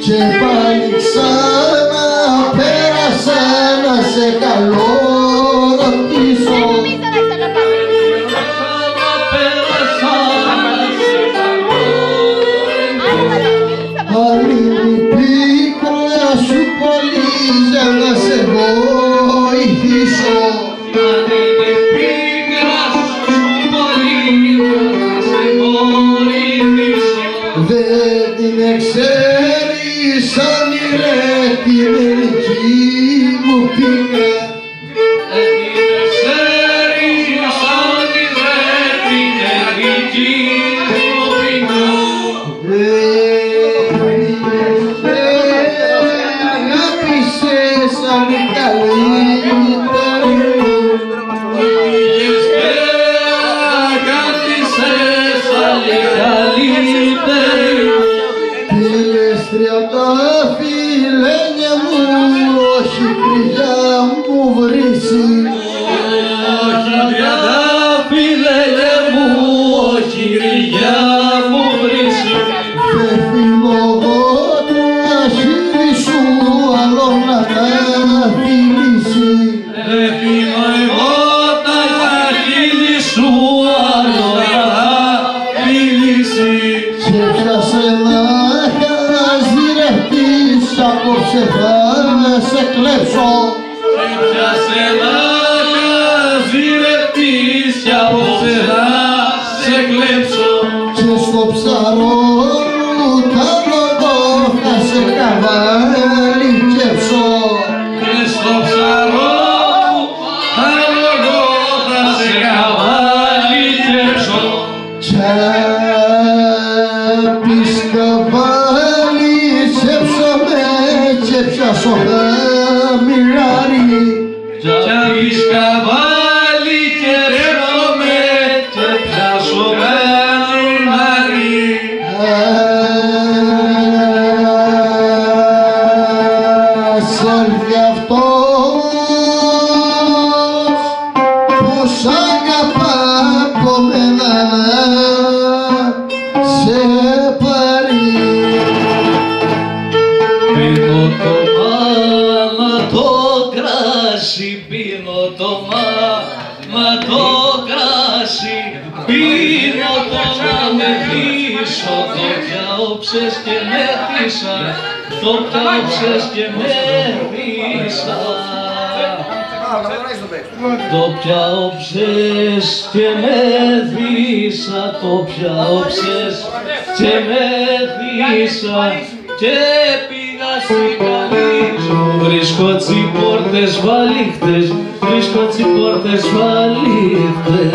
Και πάλι ξανά πέρασα να σε καλώ ρωτήσω. Άλλη πίκρα σου πολύ για να σε βοηθήσω. Δεν την ξέρεις αν είναι την ελληνική μου πίκρα. Δεν την ξέρεις αν είναι την ελληνική μου πίκρα. Αγάπησες αν είναι καλύτερη. Πήλες 30 φιλένια μου, όχι κρυιά μου βρύσει. Όχι 30 φιλένια μου, όχι κρυιά μου βρύσει. Δεν φιλώ εγώ το ασύλι σου, άλλο να τα φιλήσει. Δεν φιλώ εγώ τα ασύλι σου, άλλο να τα φιλήσει. Σε πιάσε να χαζιρευτείς, απόψε θα σε κλέψω. Σε πιάσε να χαζιρευτείς, απόψε θα σε κλέψω. Και στο ψαρό μου τα λόγω θα σε καβαλικέψω. Και στο ψαρό μου τα λόγω θα σε καβαλικέψω. Τσάπης καβαλικέψω με και πιάσω χαμηλάρι. Τσάπης καβαλικέψω με και πιάσω χαμηλάρι. Ας έρθει αυτός που σ' αγαπά από μένα σε πάρει. Πίνω το μάμα το κράσι, πίνω το μάμα το κράσι, πίνω το να με πίσω, το πιάωψες και με θύσα, το πιάωψες και με θύσα. Το πιάωψες και με θύσα, το πιάωψες και με θύσα και πήγα στην καλή σου. Βρίσκω τσιπόρτες βαλίχτες, βρίσκω τσιπόρτες βαλίχτες.